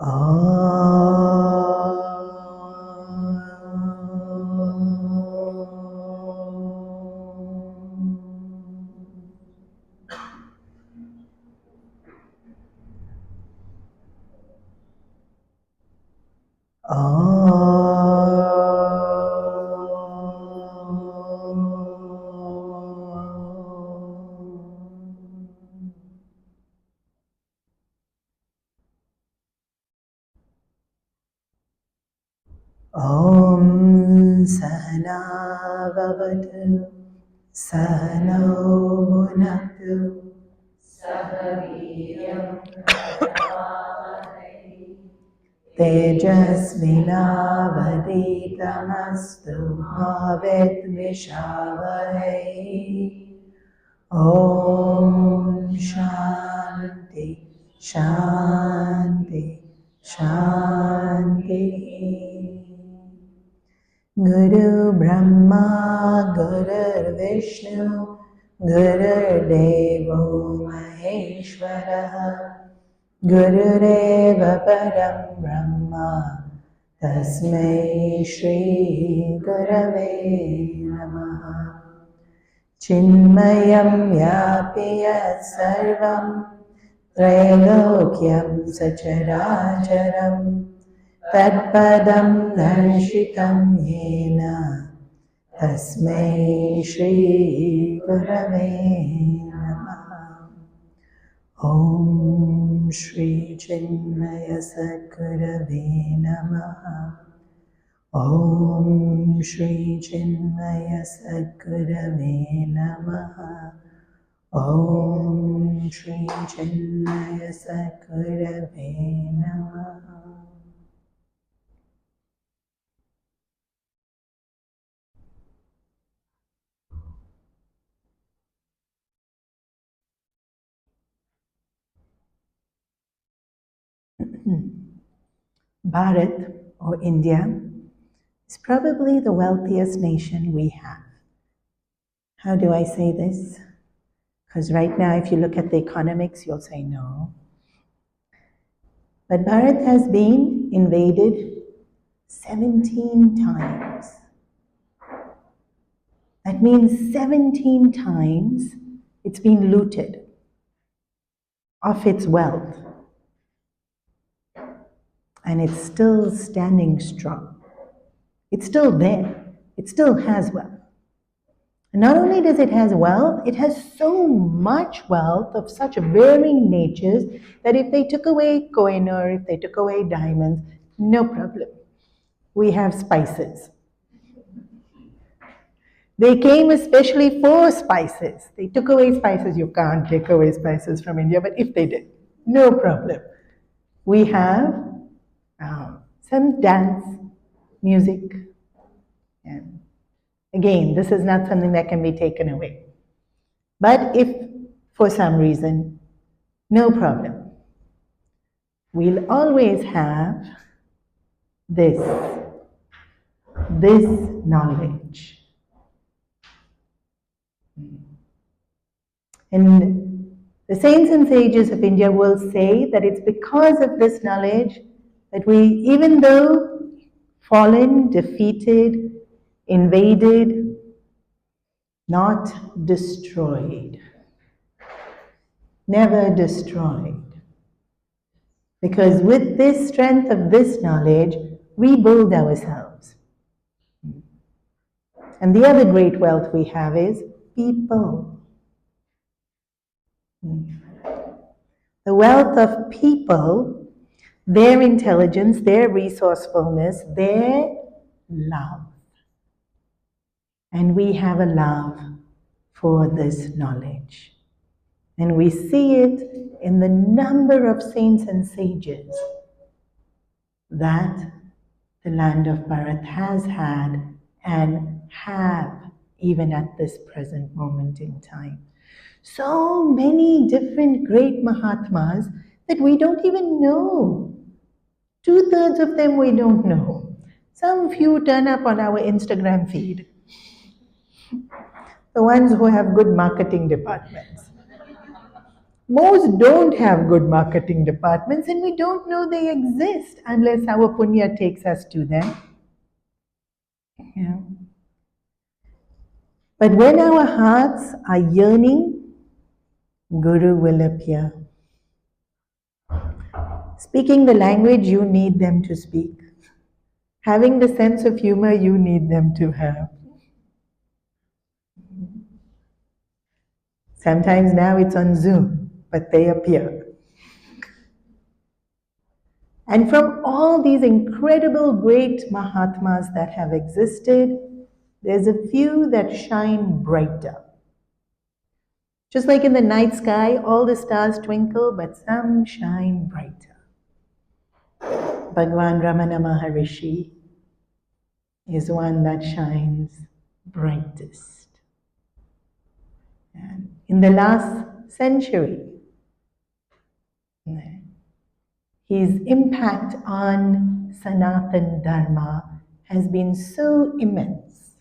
Om Sahana Vavatu Sahano Bhunaktu Sahaviryam Karavavakai Tejasvinavaditamastu Bhavedvishavahai. Om Shanti Shanti Shanti. Guru Brahma Guru Vishnu Guru Devo Maheshwara Gurudeva Param Brahma Tasmai Shri Gurave Namaha. Chinmayam Yapi Yat Sarvam Trailokyam Sacharacharam Tatpadam Darshitam Yena Tasmai Shri Gurave Namaha. Om Shri Chinmaya Sadgurave Namaha. Om Shri Chinmaya Sadgurave Namaha. Om Shri Chinmaya Sadgurave Namaha. Bharat, or India, is probably the wealthiest nation we have. How do I say this? Because right now, if you look at the economics, you'll say no. But Bharat has been invaded 17 times. That means 17 times it's been looted of its wealth. And it's still standing strong. It's still there. It still has wealth. And not only does it have wealth, it has so much wealth of such varying natures that if they took away Kohinoor, if they took away diamonds, no problem. We have spices. They came especially for spices. They took away spices. You can't take away spices from India, but if they did, no problem. We have some dance, music, and again, this is not something that can be taken away. But if for some reason, no problem. We'll always have this knowledge. And the saints and sages of India will say that it's because of this knowledge that we, even though fallen, defeated, invaded, not destroyed, never destroyed. Because with this strength of this knowledge, we build ourselves. And the other great wealth we have is people. The wealth of people, their intelligence, their resourcefulness, their love. And we have a love for this knowledge. And we see it in the number of saints and sages that the land of Bharat has had and have even at this present moment in time. So many different great Mahatmas that we don't even know. 2/3 of them we don't know. Some few turn up on our Instagram feed. The ones who have good marketing departments. Most don't have good marketing departments, and we don't know they exist unless our punya takes us to them. Yeah. But when our hearts are yearning, Guru will appear. Speaking the language you need them to speak. Having the sense of humor you need them to have. Sometimes now it's on Zoom, but they appear. And from all these incredible great Mahatmas that have existed, there's a few that shine brighter. Just like in the night sky, all the stars twinkle, but some shine brighter. Bhagwan Ramana Maharishi is one that shines brightest. And in the last century, his impact on Sanatan Dharma has been so immense.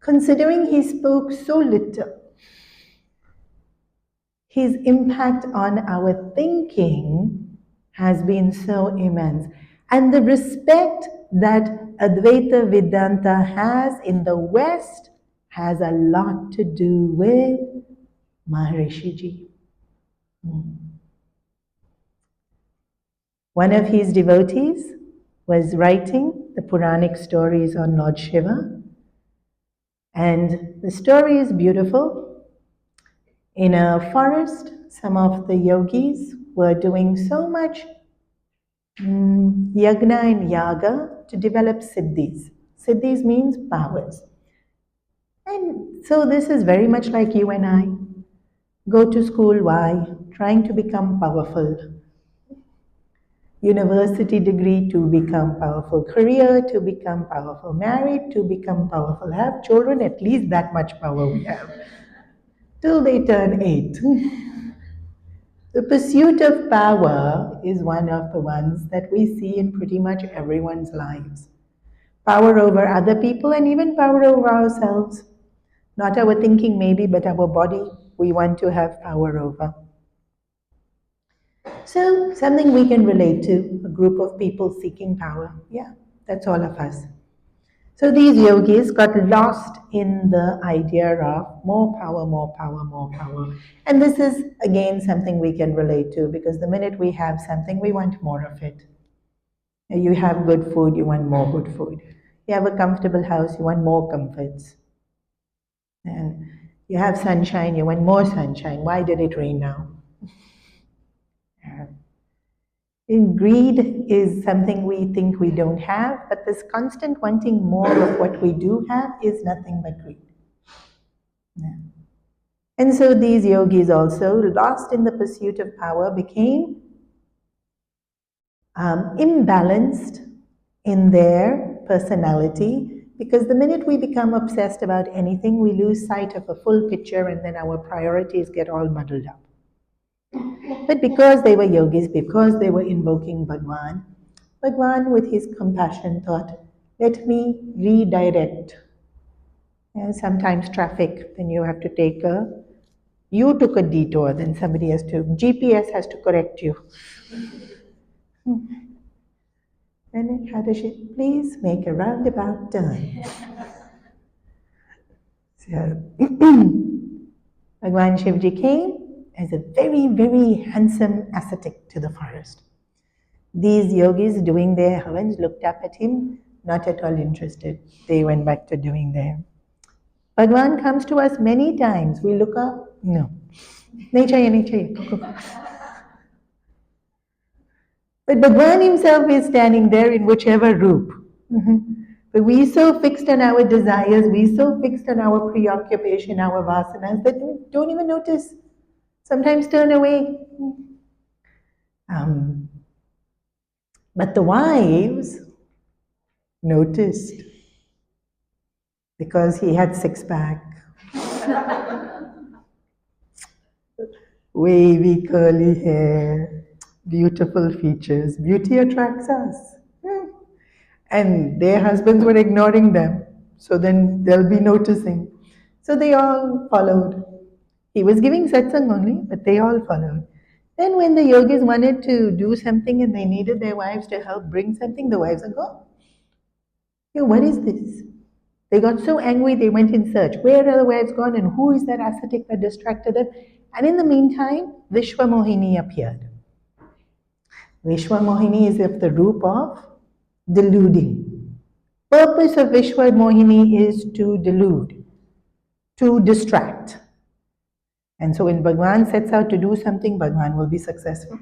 Considering he spoke so little, his impact on our thinking has been so immense. And the respect that Advaita Vedanta has in the West has a lot to do with Maharishi Ji. One of his devotees was writing the Puranic stories on Lord Shiva, and the story is beautiful. In a forest, some of the yogis were doing so much yagna and yaga to develop siddhis. Siddhis means powers. And so this is very much like you and I. Go to school, why? Trying to become powerful. University degree to become powerful, career to become powerful, married to become powerful, have children, at least that much power we have, till they turn 8. The pursuit of power is one of the ones that we see in pretty much everyone's lives. Power over other people and even power over ourselves. Not our thinking maybe, but our body we want to have power over. So, something we can relate to, a group of people seeking power. Yeah, that's all of us. So these yogis got lost in the idea of more power, more power, more power. And this is, again, something we can relate to, because the minute we have something, we want more of it. You have good food, you want more good food. You have a comfortable house, you want more comforts. And you have sunshine, you want more sunshine. Why did it rain now? Greed is something we think we don't have, but this constant wanting more of what we do have is nothing but greed. Yeah. And so these yogis also, lost in the pursuit of power, became imbalanced in their personality, because the minute we become obsessed about anything, we lose sight of a full picture, and then our priorities get all muddled up. But because they were yogis, because they were invoking Bhagwan, Bhagwan with his compassion thought, let me redirect. And sometimes traffic, then you have to take you took a detour, then somebody has to, GPS has to correct you. And how does she, please make a roundabout turn. So, Bhagwan Shivji came as a very, very handsome ascetic to the forest. These yogis doing their havans looked up at him, not at all interested. They went back to doing their. Bhagwan comes to us many times. We look up, no. Nahi chahiye, nahi chahiye. But Bhagwan himself is standing there in whichever roop. But we so fixed on our desires, we so fixed on our preoccupation, our vasanas, that we don't even notice. Sometimes turn away. But the wives noticed, because he had six-pack. Wavy curly hair, beautiful features. Beauty attracts us. And their husbands were ignoring them. So then they'll be noticing. So they all followed. He was giving satsang only, but they all followed. Then when the yogis wanted to do something and they needed their wives to help bring something, the wives would go, "Hey, what is this?" They got so angry they went in search. Where are the wives gone and who is that ascetic that distracted them? And in the meantime, Vishwamohini appeared. Vishwamohini is of the roop of deluding. Purpose of Vishwamohini is to delude, to distract. And so when Bhagwan sets out to do something, Bhagwan will be successful.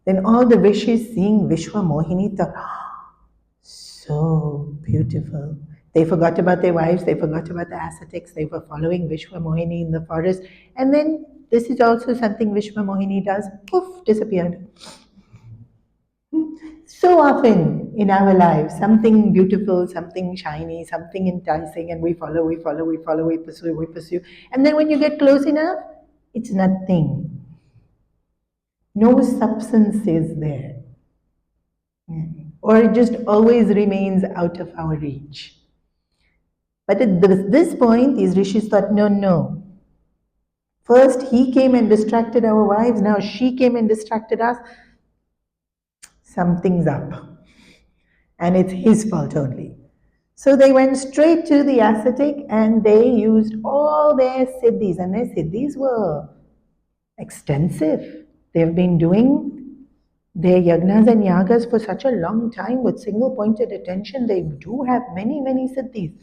Then all the rishis seeing Vishwamohini thought, so beautiful. They forgot about their wives, they forgot about the ascetics, they were following Vishwamohini in the forest. And then this is also something Vishwamohini does, poof, disappeared. So often in our lives, something beautiful, something shiny, something enticing, and we follow, we pursue, we pursue. And then when you get close enough, it's nothing. No substance is there. Or it just always remains out of our reach. But at this point, these rishis thought, no. First he came and distracted our wives, now she came and distracted us. Something's up. And it's his fault only. So they went straight to the ascetic and they used all their siddhis. And their siddhis were extensive. They've been doing their yagnas and yagas for such a long time with single pointed attention. They do have many siddhis.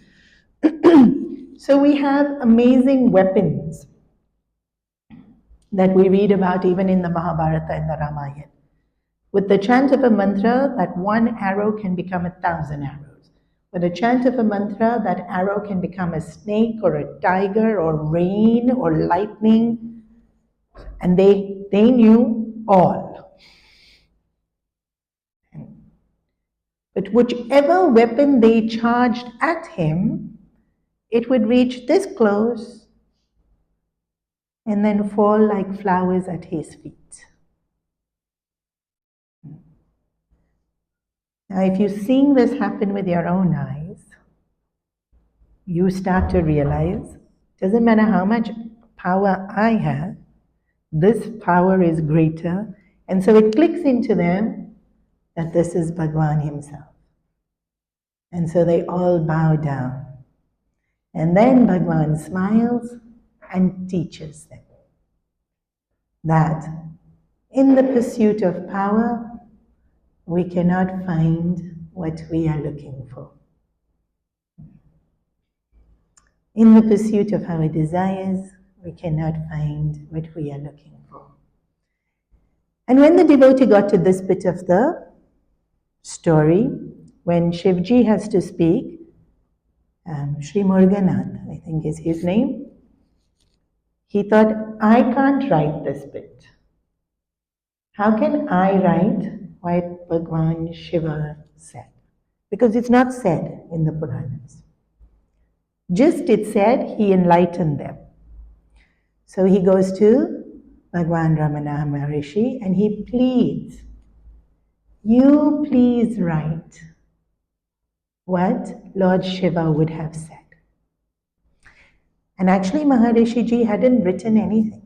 So we have amazing weapons that we read about even in the Mahabharata and the Ramayana. With the chant of a mantra, that one arrow can become 1,000 arrows. With a chant of a mantra, that arrow can become a snake or a tiger or rain or lightning. And they knew all. But whichever weapon they charged at him, it would reach this close and then fall like flowers at his feet. Now, if you're seeing this happen with your own eyes, you start to realize, doesn't matter how much power I have, this power is greater. And so it clicks into them that this is Bhagwan himself. And so they all bow down. And then Bhagwan smiles and teaches them that in the pursuit of power, we cannot find what we are looking for. In the pursuit of our desires, we cannot find what we are looking for. And when the devotee got to this bit of the story, when Shivji has to speak, Sri Murganath, I think is his name, he thought, I can't write this bit. How can I write what Bhagwan Shiva said? Because it's not said in the Puranas. Just it said, he enlightened them. So he goes to Bhagwan Ramana Maharishi and he pleads, you please write what Lord Shiva would have said. And actually Maharishi Ji hadn't written anything.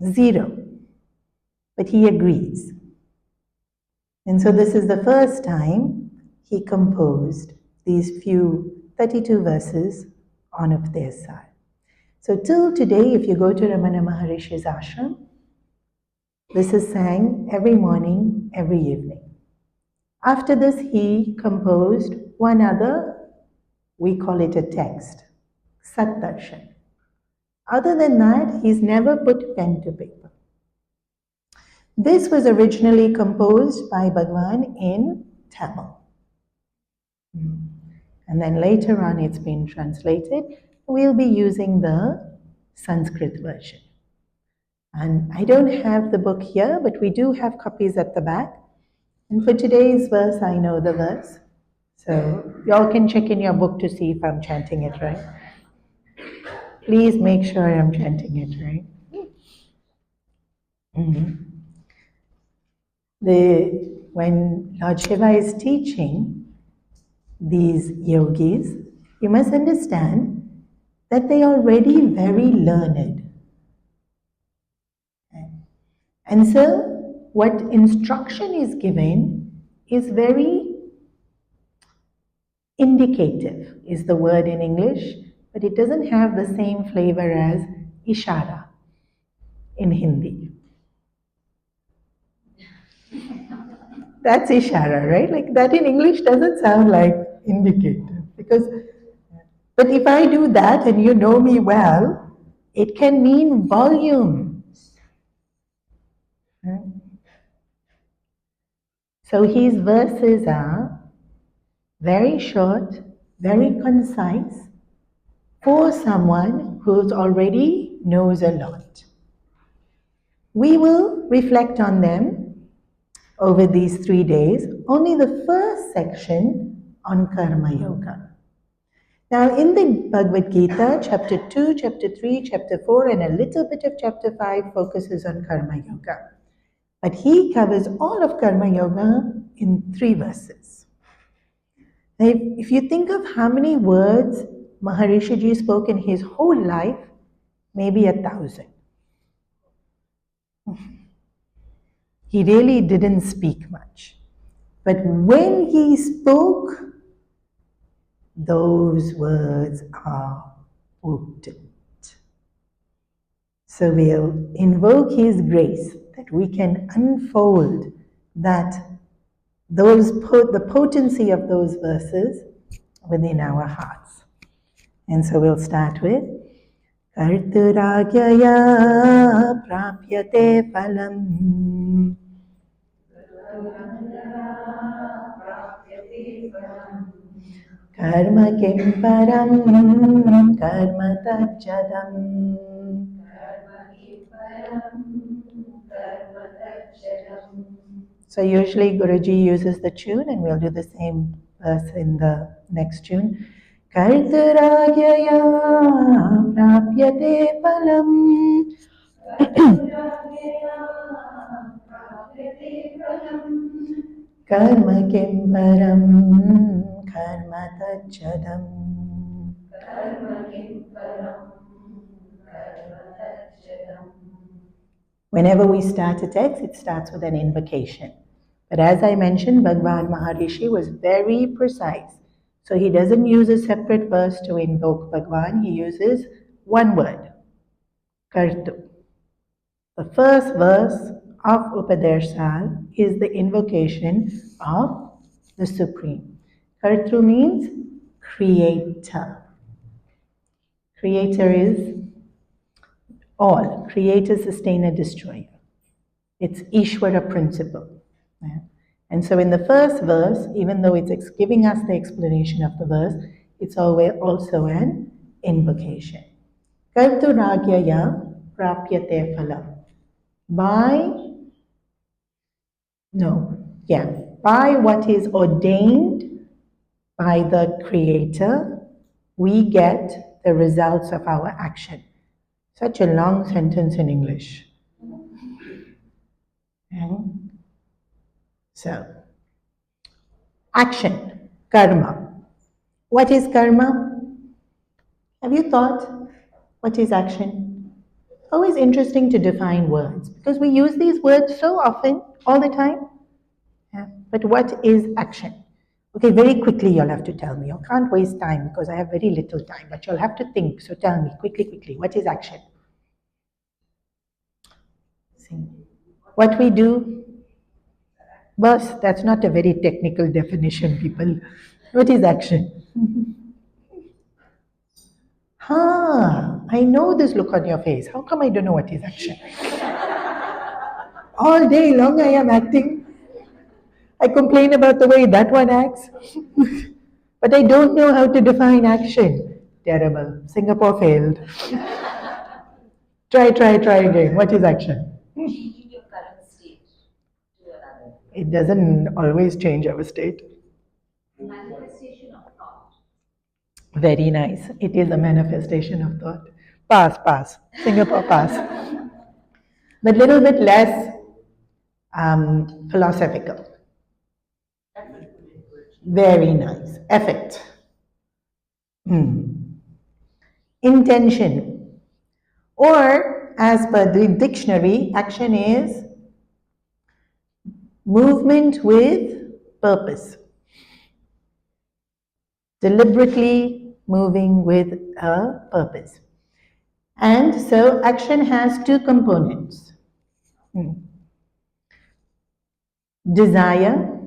Zero. But he agrees. And so this is the first time he composed these few 32 verses on Upadesa. So till today, if you go to Ramana Maharishi's ashram, this is sang every morning, every evening. After this, he composed one other, we call it a text, Sat-darshan. Other than that, he's never put pen to paper. This was originally composed by Bhagwan in Tamil. And then later on it's been translated. We'll be using the Sanskrit version. And I don't have the book here, but we do have copies at the back. And for today's verse, I know the verse. So y'all can check in your book to see if I'm chanting it right. Please make sure I'm chanting it right. When Lord Shiva is teaching these yogis, you must understand that they are already very learned. And so, what instruction is given is very indicative, is the word in English, but it doesn't have the same flavor as ishara in Hindi. That's ishara, right? Like that in English doesn't sound like indicative because, but if I do that and you know me well, it can mean volume. So his verses are very short, very concise for someone who already knows a lot. We will reflect on them over these 3 days, only the first section on Karma Yoga. Now, in the Bhagavad Gita, chapter 2, chapter 3, chapter 4, and a little bit of chapter 5 focuses on Karma Yoga. But he covers all of Karma Yoga in 3 verses. Now, if you think of how many words Maharishiji spoke in his whole life, maybe 1,000. He really didn't speak much. But when he spoke, those words are potent. So we'll invoke his grace that we can unfold the potency of those verses within our hearts. And so we'll start with Karturagyaya prapyate phalam. Karma kim param karma tajjadam. So usually Guruji uses the tune and we'll do the same verse in the next tune. Karturagyaya prapyate phalam. Karma kim param karma tajjadam. Whenever we start a text, it starts with an invocation. But as I mentioned, Bhagwan Maharishi was very precise. So he doesn't use a separate verse to invoke Bhagwan, he uses one word, Kartu. The first verse of Upadesa is the invocation of the Supreme. Kartu means creator. Creator is all. Creator, sustainer, destroyer. It's Ishvara principle. Yeah. And so in the first verse, even though it's giving us the explanation of the verse, it's always also an invocation. Karturagyaya prapyate phalam. By what is ordained by the Creator, we get the results of our action. Such a long sentence in English. Okay. So, action, karma. What is karma? Have you thought what is action? Always interesting to define words because we use these words so often, all the time. Yeah. But what is action? Okay, very quickly you'll have to tell me. You can't waste time because I have very little time, but you'll have to think. So tell me quickly, what is action? See. What we do? Bus, that's not a very technical definition, people. What is action? I know this look on your face. How come I don't know what is action? All day long I am acting. I complain about the way that one acts. But I don't know how to define action. Terrible. Singapore failed. Try again. What is action? Changing your current state to another. It doesn't always change our state. Manifestation of thought. Very nice. It is a manifestation of thought. Pass. Singapore pass. But little bit less philosophical. Very nice. Effect. intention. Or, as per the dictionary, action is movement with purpose. Deliberately moving with a purpose. And so action has two components. Desire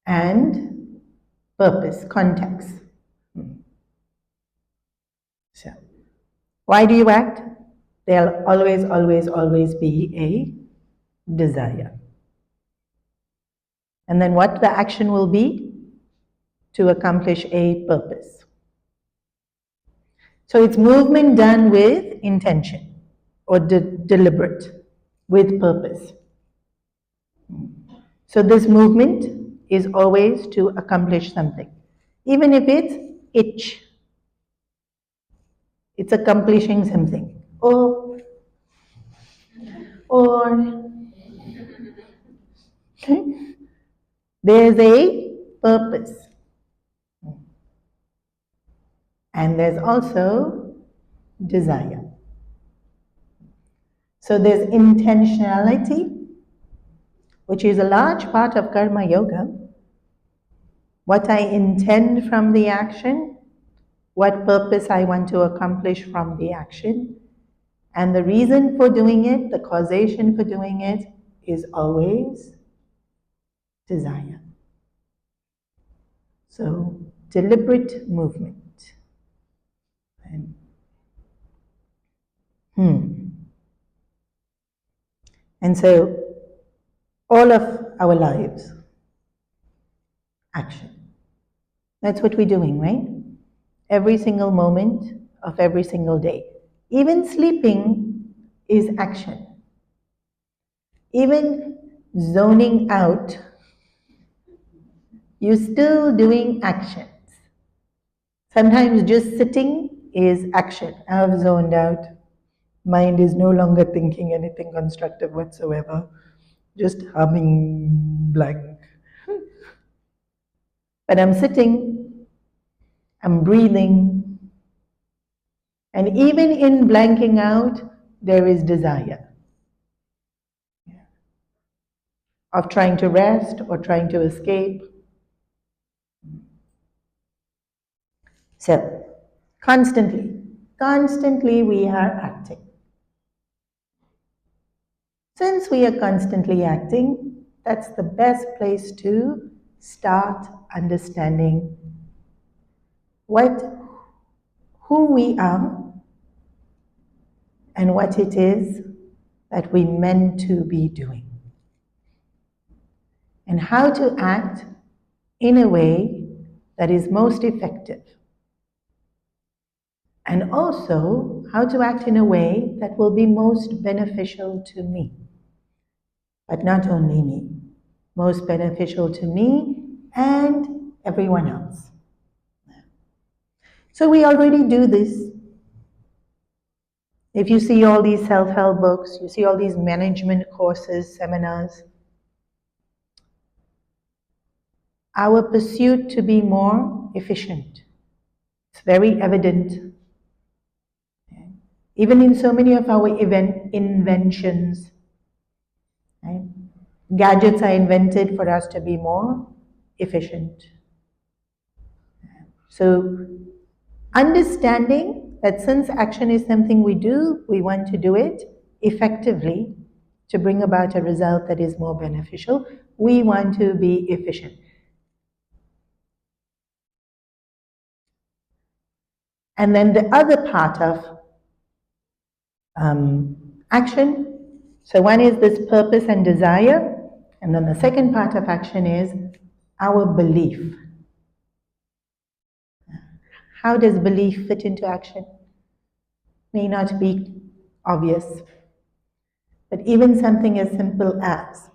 and purpose, context. So, why do you act? There'll always, always, always be a desire. And then what the action will be? To accomplish a purpose. So it's movement done with intention or deliberate, with purpose. So this movement is always to accomplish something. Even if it's itch, it's accomplishing something. Or there's a purpose. And there's also desire. So there's intentionality, which is a large part of karma yoga. What I intend from the action, what purpose I want to accomplish from the action, and the reason for doing it, the causation for doing it, is always desire. So, deliberate movement. And so, all of our lives, action. That's what we're doing, right? Every single moment of every single day. Even sleeping is action. Even zoning out, you're still doing actions. Sometimes just sitting is action. I've zoned out. Mind is no longer thinking anything constructive whatsoever. Just humming blank. But I'm sitting, I'm breathing, and even in blanking out, there is desire of trying to rest or trying to escape. So, constantly we are acting. Since we are constantly acting, that's the best place to start understanding who we are and what it is that we meant to be doing. And how to act in a way that is most effective. And also, how to act in a way that will be most beneficial to me. But not only me, most beneficial to me and everyone else. So we already do this. If you see all these self-help books, you see all these management courses, seminars, our pursuit to be more efficient. It's very evident. Even in so many of our inventions, right? Gadgets are invented for us to be more efficient. So, understanding that since action is something we do, we want to do it effectively to bring about a result that is more beneficial. We want to be efficient. And then the other part of action, so one is this purpose and desire, and then the second part of action is our belief. How does belief fit into action? May not be obvious, but even something as simple as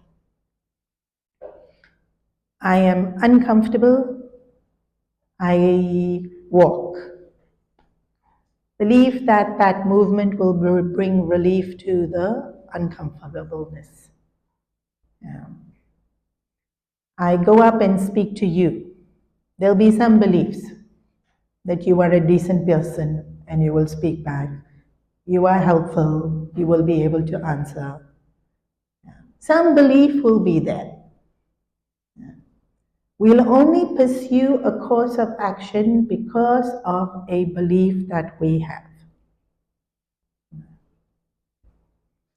I am uncomfortable, I walk. Belief that that movement will bring relief to the uncomfortableness. Yeah. I go up and speak to you. There'll be some beliefs. that you are a decent person and you will speak back. You are helpful, you will be able to answer. Some belief will be there. We'll only pursue a course of action because of a belief that we have.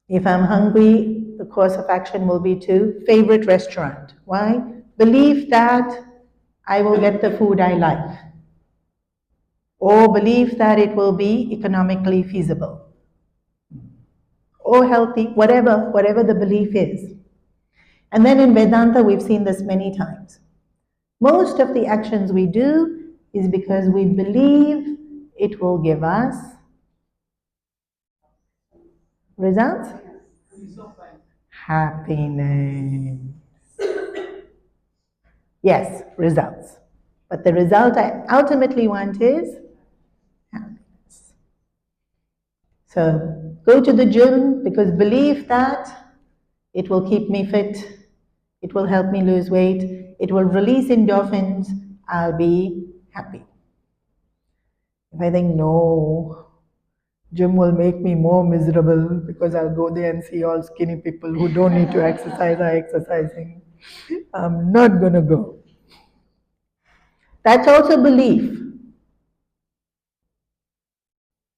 If I'm hungry, the course of action will be to favorite restaurant. Why? Believe that I will get the food I like. Or believe that it will be economically feasible. Or healthy, whatever the belief is. And then in Vedanta, we've seen this many times. Most of the actions we do is because we believe it will give us results? Happiness. Yes, results. But the result I ultimately want is happiness. So go to the gym because believe that it will keep me fit, it will help me lose weight, it will release endorphins, I'll be happy. If I think, no, gym will make me more miserable because I'll go there and see all skinny people who don't need to exercise are exercising, I'm not going to go. That's also belief.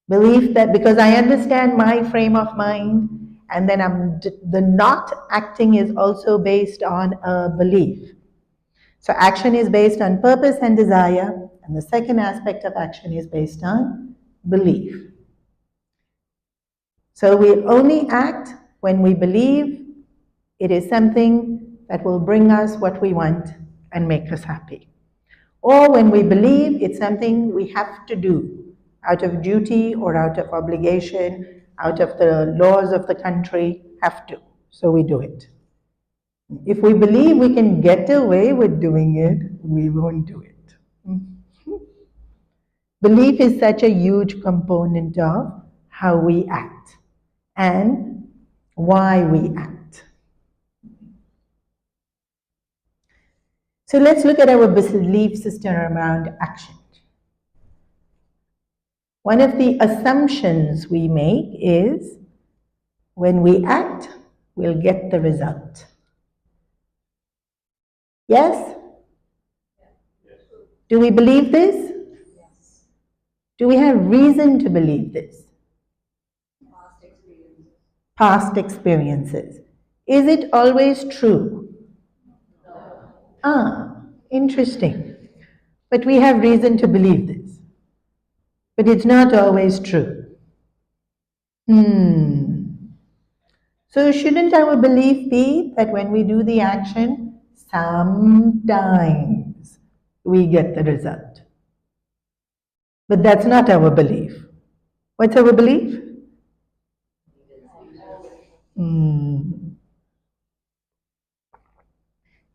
Belief that because I understand my frame of mind, and then the not acting is also based on a belief. So action is based on purpose and desire, and the second aspect of action is based on belief. So we only act when we believe it is something that will bring us what we want and make us happy. Or when we believe it's something we have to do out of duty or out of obligation, out of the laws of the country, have to. So we do it. If we believe we can get away with doing it, we won't do it. Belief is such a huge component of how we act and why we act. So let's look at our belief system around action. One of the assumptions we make is when we act, we'll get the result. Yes? Do we believe this? Do we have reason to believe this? Past experiences. Is it always true? Interesting. But we have reason to believe this. But it's not always true. So shouldn't our belief be that when we do the action, sometimes we get the result? But that's not our belief. What's our belief?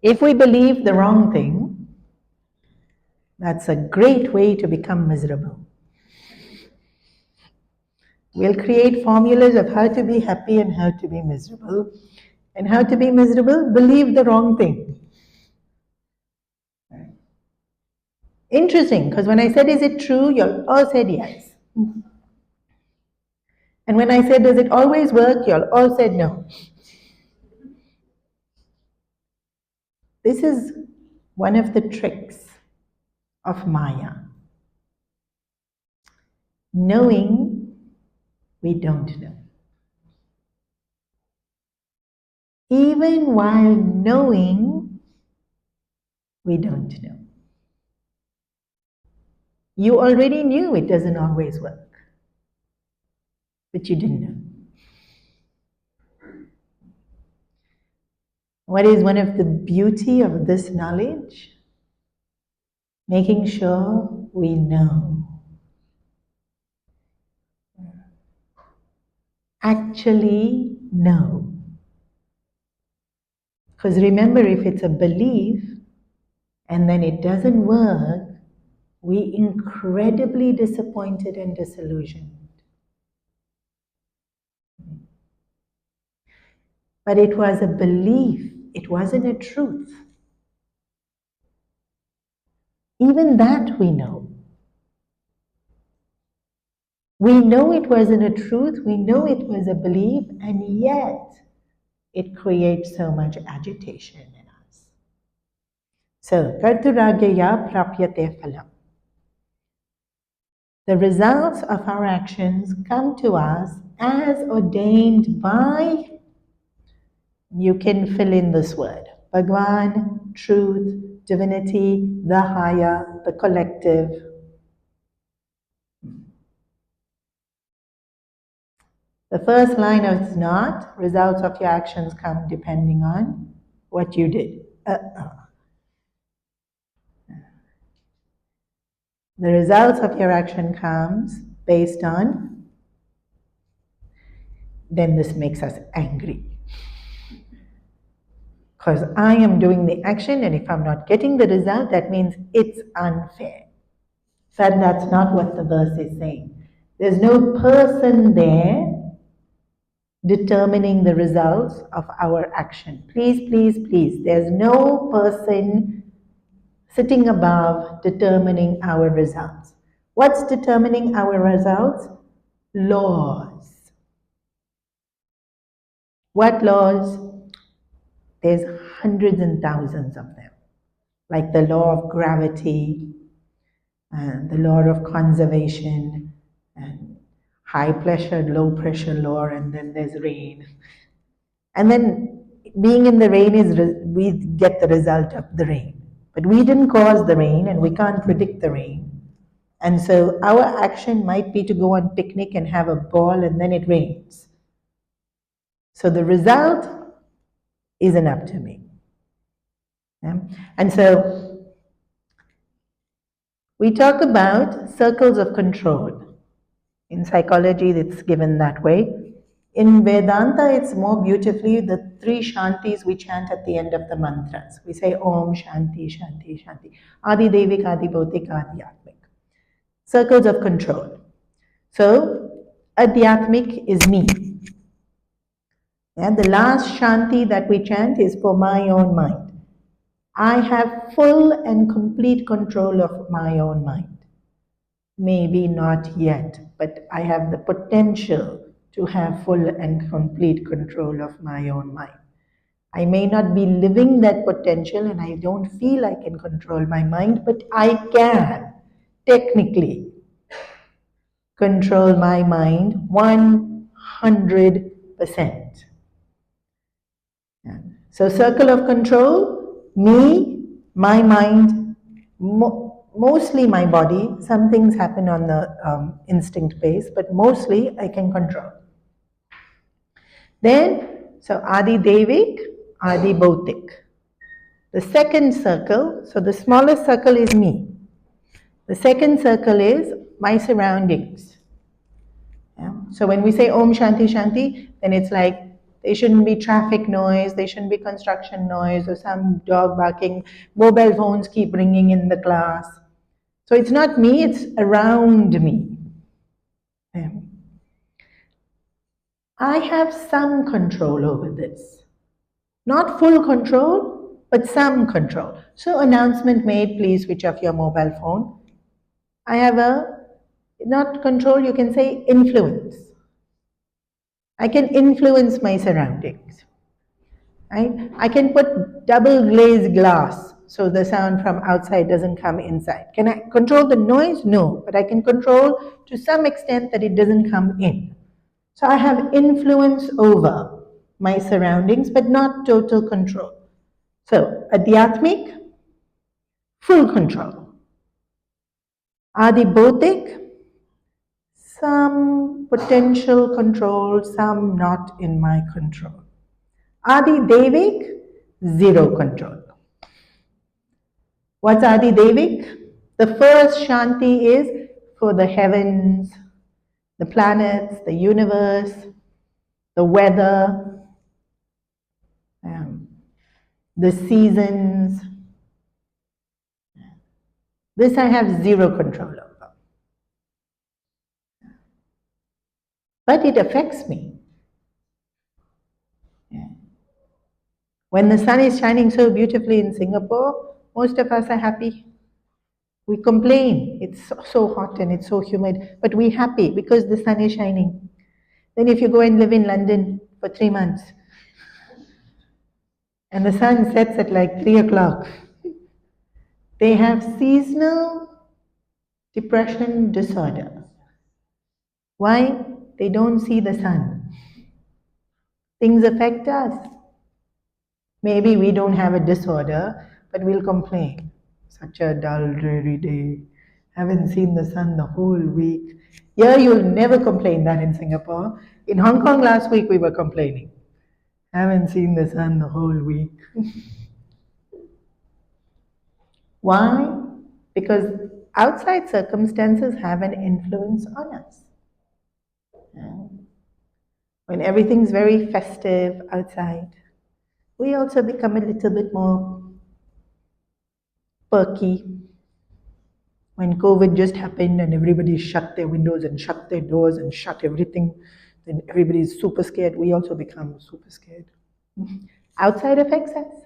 If we believe the wrong thing, that's a great way to become miserable. We'll create formulas of how to be happy and how to be miserable. And how to be miserable? Believe the wrong thing. Interesting, because when I said, is it true? You all said yes. And when I said, does it always work? You all said no. This is one of the tricks of Maya. Knowing we don't know. Even while knowing, we don't know. You already knew it doesn't always work, but you didn't know. What is one of the beauty of this knowledge? Making sure we know. Actually know. Because remember, if it's a belief and then it doesn't work, we're incredibly disappointed and disillusioned. But it was a belief, it wasn't a truth. Even that we know. We know it wasn't a truth, we know it was a belief, and yet it creates so much agitation in us. So, karturagya prapyate phalam. The results of our actions come to us as ordained by, you can fill in this word, Bhagwan, truth, divinity, the higher, the collective. The first line is not, results of your actions come depending on what you did. The results of your action comes based on, then this makes us angry. Because I am doing the action, and if I'm not getting the result, that means it's unfair. But that's not what the verse is saying. There's no person there determining the results of our action. Please, please, please. There's no person sitting above determining our results. What's determining our results? Laws. What laws? There's hundreds and thousands of them. Like the law of gravity, and the law of conservation, and high pressure, low pressure law, and then there's rain. And then being in the rain is, we get the result of the rain. But we didn't cause the rain, and we can't predict the rain. And so our action might be to go on picnic and have a ball, and then it rains. So the result isn't up to me. Yeah? And so we talk about circles of control. In psychology, it's given that way. In Vedanta, it's more beautifully the 3 Shantis we chant at the end of the mantras. We say Om Shanti, Shanti, Shanti. Adi Devik, Adi Bhautik, Adi Atmik. Circles of control. So, Adhyatmik is me. Yeah, the last Shanti that we chant is for my own mind. I have full and complete control of my own mind. Maybe not yet, but I have the potential to have full and complete control of my own mind. I may not be living that potential, and I don't feel I can control my mind, but I can technically control my mind 100%. So circle of control, me, my mind, mostly my body. Some things happen on the instinct base, but mostly I can control. Then, so Adi Devik, Adi Bhautik. The second circle, so the smallest circle is me. The second circle is my surroundings. Yeah? So when we say Om Shanti Shanti, then it's like there shouldn't be traffic noise, there shouldn't be construction noise, or some dog barking, mobile phones keep ringing in the class. So it's not me, it's around me. Yeah. I have some control over this. Not full control, but some control. So announcement made, please switch off your mobile phone. I have not control, you can say influence. I can influence my surroundings. Right? I can put double glazed glass so the sound from outside doesn't come inside. Can I control the noise? No, but I can control to some extent that it doesn't come in. So I have influence over my surroundings, but not total control. So Adhyatmik, full control. Adi Bhautik, some potential control, some not in my control. Adi Devik, zero control. What's Adi Devik? The first Shanti is for the heavens, the planets, the universe, the weather, the seasons. This I have zero control over. But it affects me. When the sun is shining so beautifully in Singapore, most of us are happy. We complain, it's so hot and it's so humid, but we're happy because the sun is shining. Then if you go and live in London for 3 months and the sun sets at like 3 o'clock, they have seasonal depression disorder. Why? They don't see the sun. Things affect us. Maybe we don't have a disorder, but we'll complain. Such a dull, dreary day. Haven't seen the sun the whole week. Here you'll never complain that in Singapore. In Hong Kong last week we were complaining. Haven't seen the sun the whole week. Why? Because outside circumstances have an influence on us. When everything's very festive outside, we also become a little bit more perky. When COVID just happened and everybody shut their windows and shut their doors and shut everything, then everybody's super scared. We also become super scared. Outside affects us.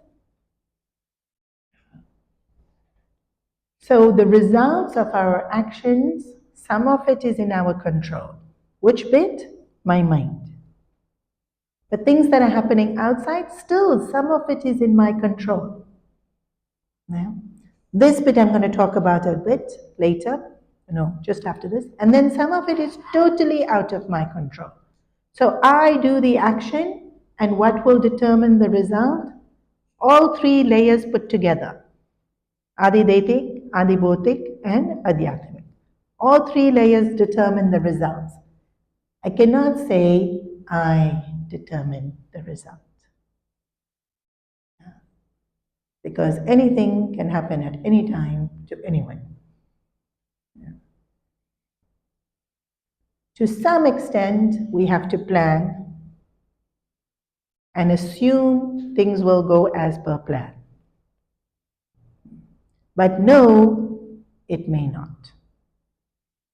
So the results of our actions, some of it is in our control. Which bit? My mind. The things that are happening outside, still some of it is in my control. Yeah. This bit I'm going to talk about a bit later, just after this. And then some of it is totally out of my control. So I do the action, and what will determine the result? All three layers put together. Adidaitic, Adibhotik, and Adhyatmic. All three layers determine the results. I cannot say I determine the result. Because anything can happen at any time to anyone. To some extent, we have to plan and assume things will go as per plan. But no, it may not.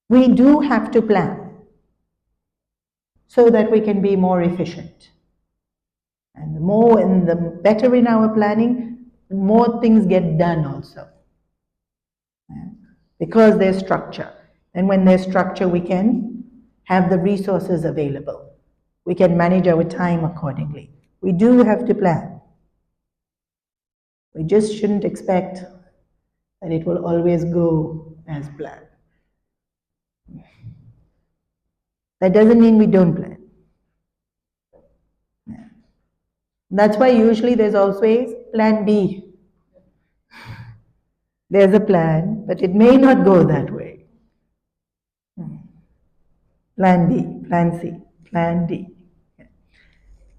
We do have to plan so that we can be more efficient. And the more and the better in our planning, the more things get done also. Because there's structure. And when there's structure, we can have the resources available. We can manage our time accordingly. We do have to plan. We just shouldn't expect that it will always go as planned. That doesn't mean we don't plan. That's why usually there's always plan B. There's a plan, but it may not go that way. Plan B, plan C, plan D.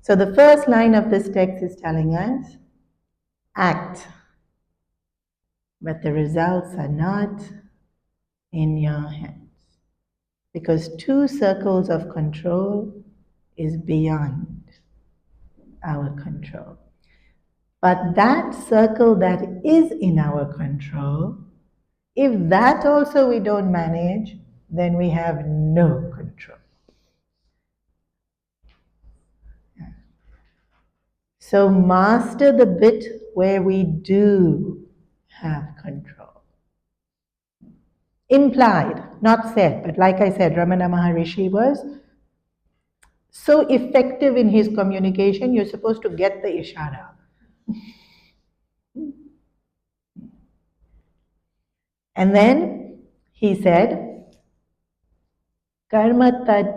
So the first line of this text is telling us, act, but the results are not in your hands. Because 2 circles of control is beyond our control. But that circle that is in our control, if that also we don't manage, then we have no control. So master the bit where we do have control. Implied, not said, but like I said, Ramana Maharishi was so effective in his communication, you're supposed to get the ishara. And then he said, Karma tad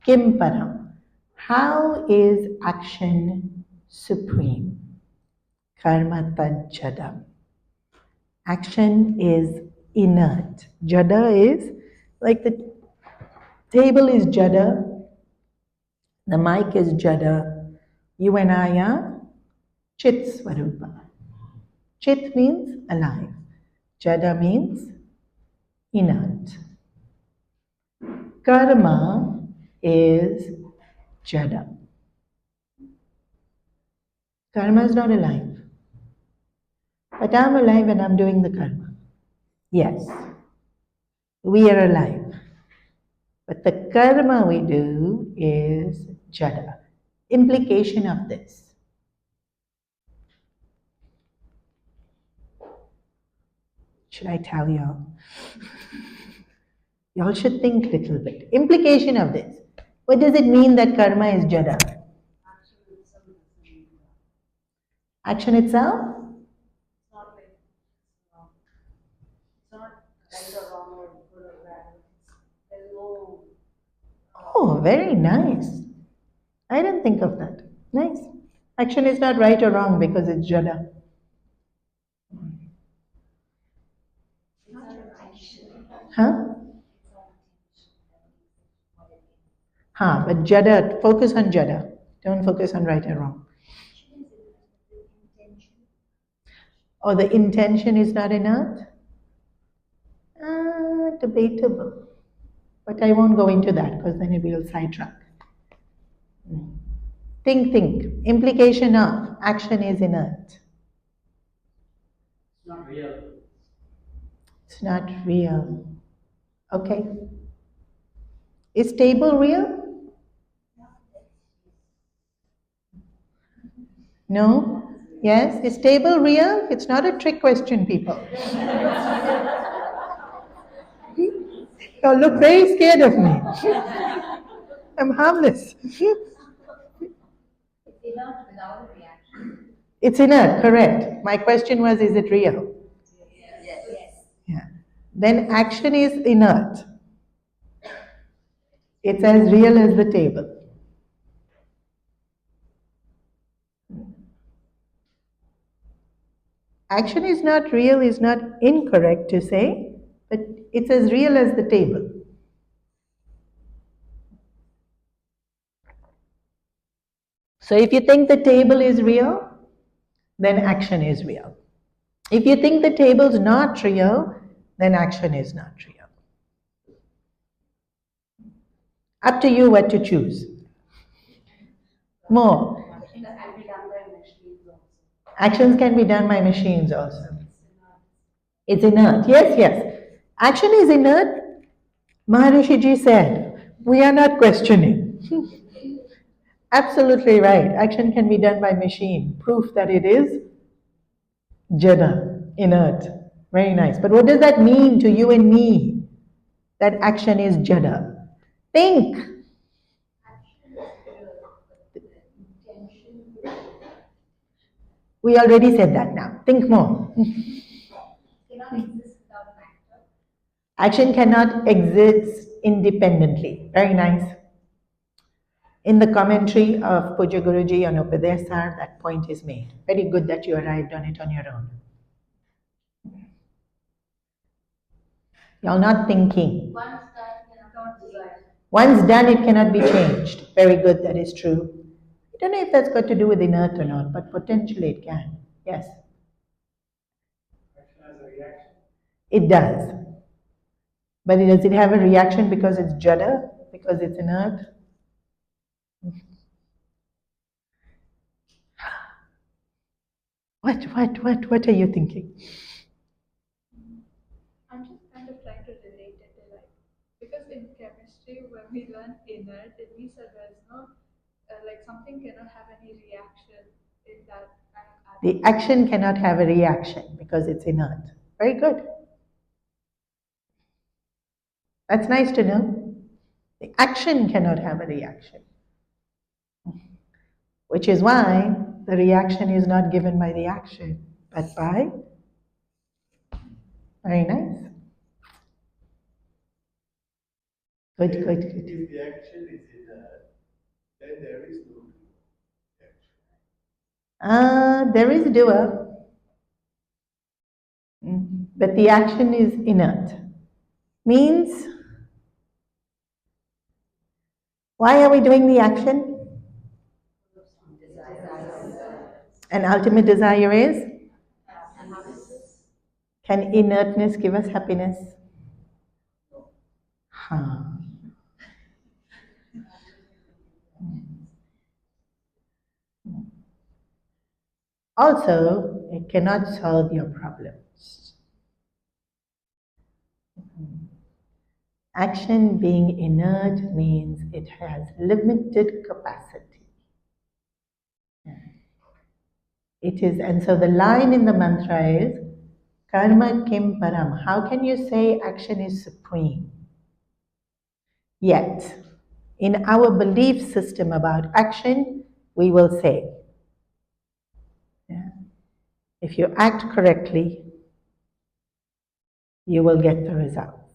kim param. How is action supreme? Karma tad jadam. Action is inert. Jada is, like the table is jada, the mic is jada, you and I are chit swarupa. Chit means alive. Jada means inert. Karma is jada. Karma is not alive. But I'm alive and I'm doing the karma. Yes, we are alive. But the karma we do is jada. Implication of this. should I tell y'all? Y'all should think a little bit. Implication of this. What does it mean that karma is jada? Action itself? Oh, very nice. I didn't think of that. Nice. Action is not right or wrong because it's jada. Huh? Huh, but jada, focus on jada. Don't focus on right or wrong. Or the intention is not enough? Debatable. But I won't go into that because then it will sidetrack. Think. Implication of action is inert. It's not real. It's not real. Okay. Is table real? No? Yes? Is table real? It's not a trick question, people. You look very scared of me. I'm harmless. It's inert, correct. My question was, is it real? Yes. Yeah. Then action is inert. It's as real as the table. Action is not real is not incorrect to say, but it's as real as the table. So if you think the table is real, then action is real. If you think the table's not real, then action is not real. Up to you what to choose. More. Actions can be done by machines also. It's inert. Yes. Action is inert. Maharishi Ji said, we are not questioning. Absolutely right. Action can be done by machine. Proof that it is jada, inert. Very nice. But what does that mean to you and me? That action is jada. Think. We already said that now. Think more. Action cannot exist independently. Very nice. In the commentary of Puja Guruji on Upadesa, that point is made. Very good that you arrived on it on your own. You're not thinking. Once done, it cannot be changed. Very good, that is true. I don't know if that's got to do with inert or not, but potentially it can. Yes. Action has a reaction. It does. But does it have a reaction because it's jada? Because it's inert? What are you thinking? I'm just kind of trying to relate it to life. Because in chemistry, when we learn inert, it means that there's no, like something cannot have any reaction in that. The action cannot have a reaction because it's inert. Very good. That's nice to know. The action cannot have a reaction. Which is why the reaction is not given by the action, but by. Very nice. Good. If the action is inert, then there is no action. There is doer, but the action is inert. Means, why are we doing the action? And ultimate desire is? Can inertness give us happiness? Huh. Also, it cannot solve your problems. Action being inert means it has limited capacity. It is, and so the line in the mantra is, Karma kim param. How can you say action is supreme? Yet, in our belief system about action, we will say, yeah, if you act correctly, you will get the results.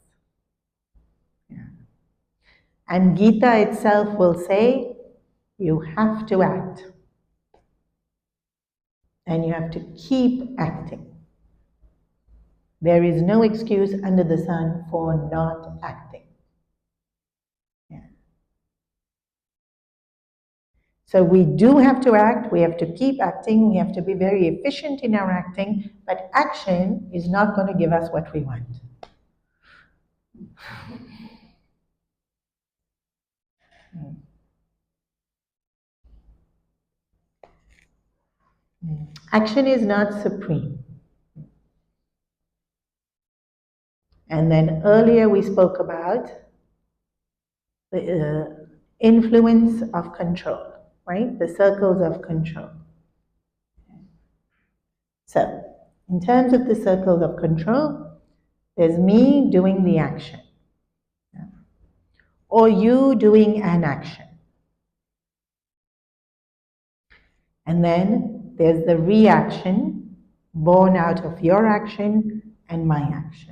Yeah. And Gita itself will say, you have to act. And you have to keep acting. There is no excuse under the sun for not acting. Yeah. So we do have to act, we have to keep acting, we have to be very efficient in our acting, but action is not going to give us what we want. Action is not supreme. And then earlier we spoke about the influence of control, right? The circles of control. So, in terms of the circles of control, there's me doing the action, or you doing an action. And then there's the reaction born out of your action and my action.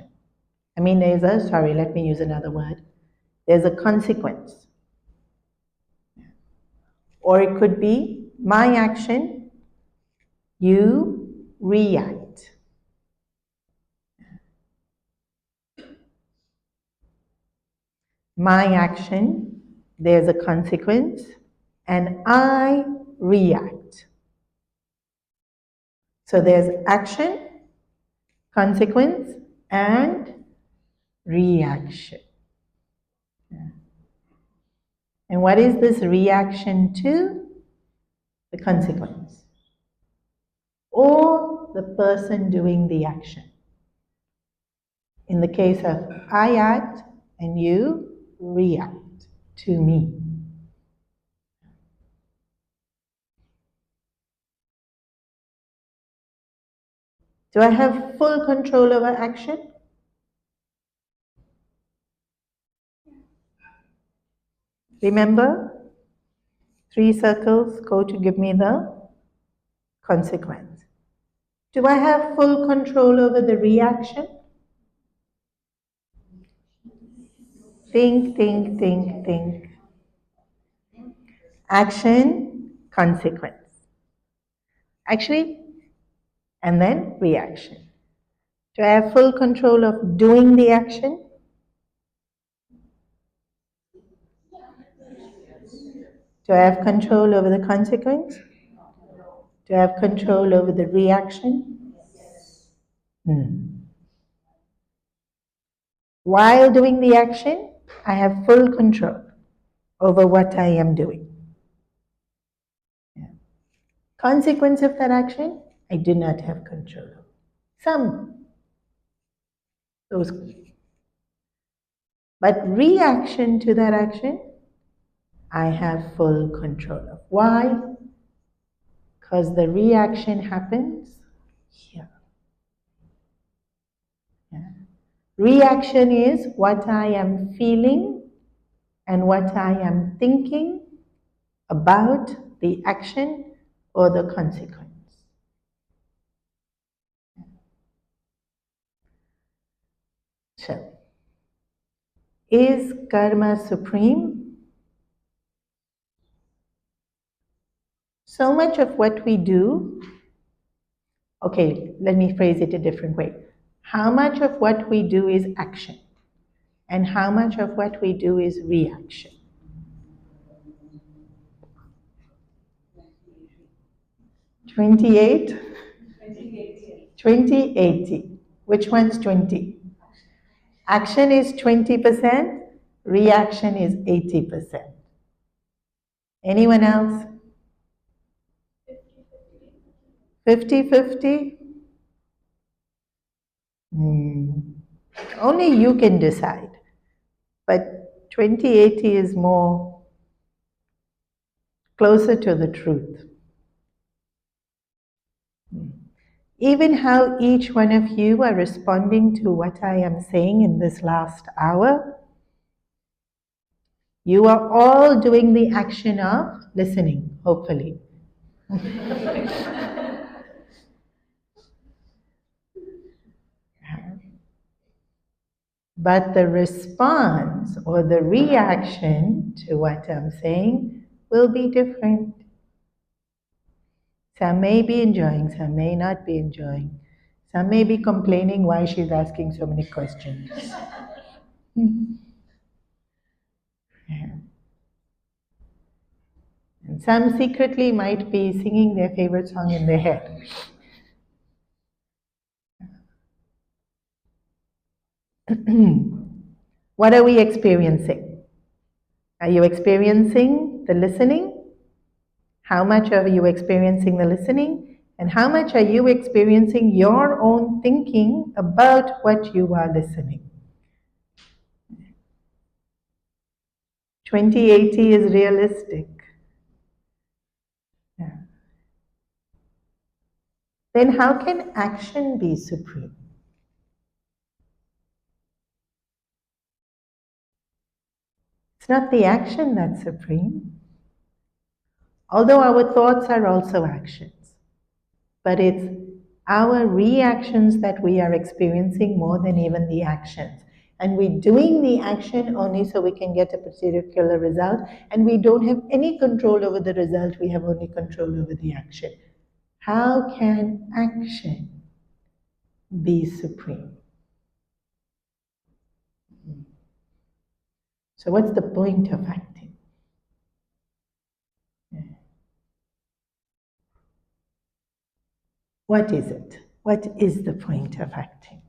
I mean, let me use another word. There's a consequence. Or it could be my action, you react. My action, there's a consequence, and I react. So there's action, consequence, and reaction. And what is this reaction to? The consequence. Or the person doing the action. In the case of I act and you react to me. Do I have full control over action? Remember, 3 circles go to give me the consequence. Do I have full control over the reaction? Think, think, think, think. Action, consequence. Actually, and then reaction. Do I have full control of doing the action? Do I have control over the consequence? Do I have control over the reaction? While doing the action, I have full control over what I am doing. Consequence of that action, I do not have control over. Some. But reaction to that action, I have full control of. Why? Because the reaction happens here. Yeah. Reaction is what I am feeling and what I am thinking about the action or the consequence. So, is karma supreme? So much of what we do, okay, let me phrase it a different way. How much of what we do is action? And how much of what we do is reaction? 28? 20/80. Which one's 20? Action is 20%, reaction is 80%. Anyone else? 50/50? Only you can decide. But 20/80 is more closer to the truth. Even how each one of you are responding to what I am saying in this last hour, you are all doing the action of listening, hopefully. But the response or the reaction to what I'm saying will be different. Some may be enjoying, some may not be enjoying. Some may be complaining why she's asking so many questions. Yeah. And some secretly might be singing their favorite song in their head. What are we experiencing? Are you experiencing the listening? How much are you experiencing the listening? And how much are you experiencing your own thinking about what you are listening? 2080 is realistic. Yeah. Then how can action be supreme? It's not the action that's supreme, although our thoughts are also actions. But it's our reactions that we are experiencing more than even the actions. And we're doing the action only so we can get a particular result, and we don't have any control over the result, we have only control over the action. How can action be supreme? So what's the point of acting? What is it? What is the point of acting?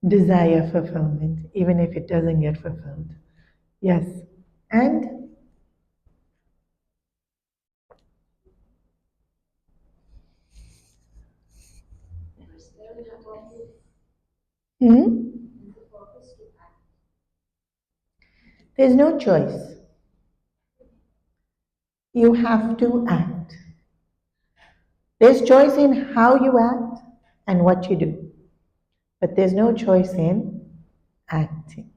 Desire fulfillment, even if it doesn't get fulfilled. Yes. And there's no choice. You have to act. There's choice in how you act and what you do, but there's no choice in acting.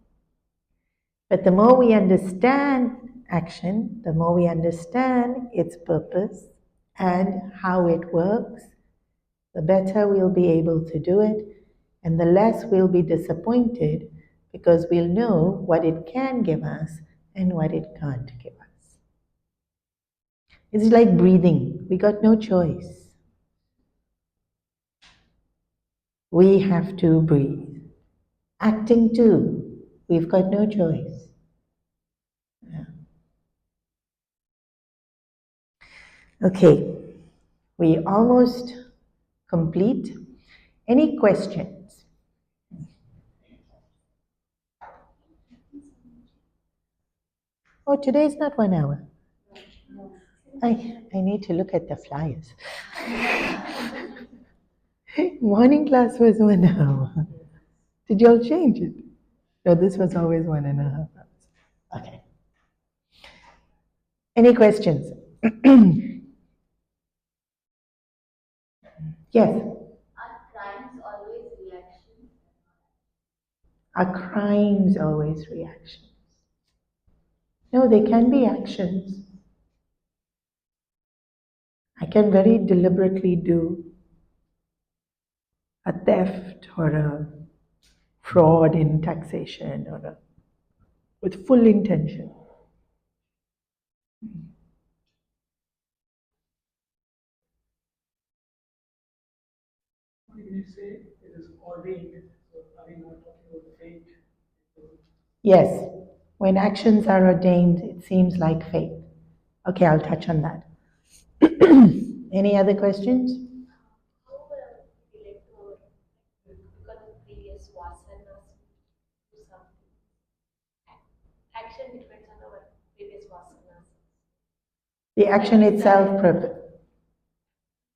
But the more we understand action, the more we understand its purpose and how it works, the better we'll be able to do it, and the less we'll be disappointed because we'll know what it can give us and what it can't give us. It's like breathing. We got no choice. We have to breathe. Acting too. We've got no choice. Yeah. Okay, we almost complete. Any questions? Oh, today's not 1 hour. I need to look at the flyers. Morning class was 1 hour. Did y'all change it? No, this was always 1.5 hours. Okay. Any questions? Yes. Are crimes always reactions? Are crimes always reactions? No, they can be actions. I can very deliberately do a theft or a fraud in taxation or with full intention. When you say it is ordained, so are we not talking about fate? Yes, when actions are ordained, it seems like fate. Okay, I'll touch on that. Any other questions? How will we let go because of previous vasanas do something? Action depends on our previous vasanas. The action itself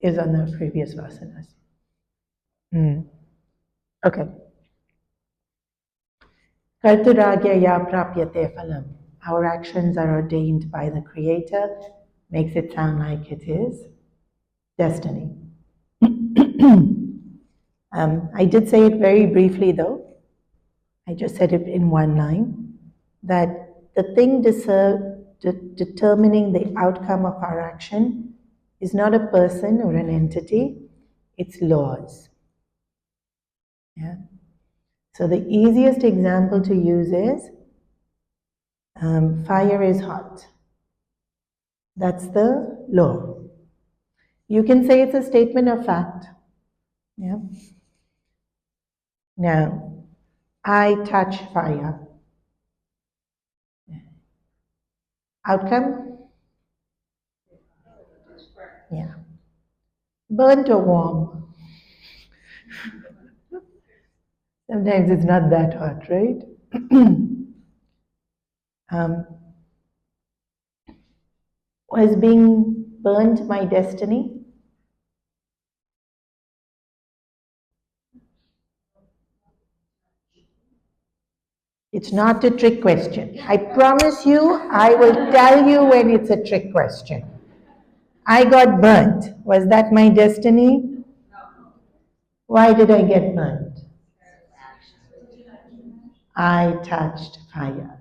is on the previous vasanas. Okay. Karturagya ya prapyate phalam. Our actions are ordained by the Creator, makes it sound like it is destiny. I did say it very briefly though. I just said it in one line, that the thing determining the outcome of our action is not a person or an entity, it's laws. Yeah. So the easiest example to use is fire is hot. That's the law. You can say it's a statement of fact. Yeah. Now, I touch fire. Outcome? Yeah. Burnt or warm? Sometimes it's not that hot, right? Was being burnt my destiny? It's not a trick question. I promise you, I will tell you when it's a trick question. I got burnt. Was that my destiny? Why did I get burnt? I touched fire.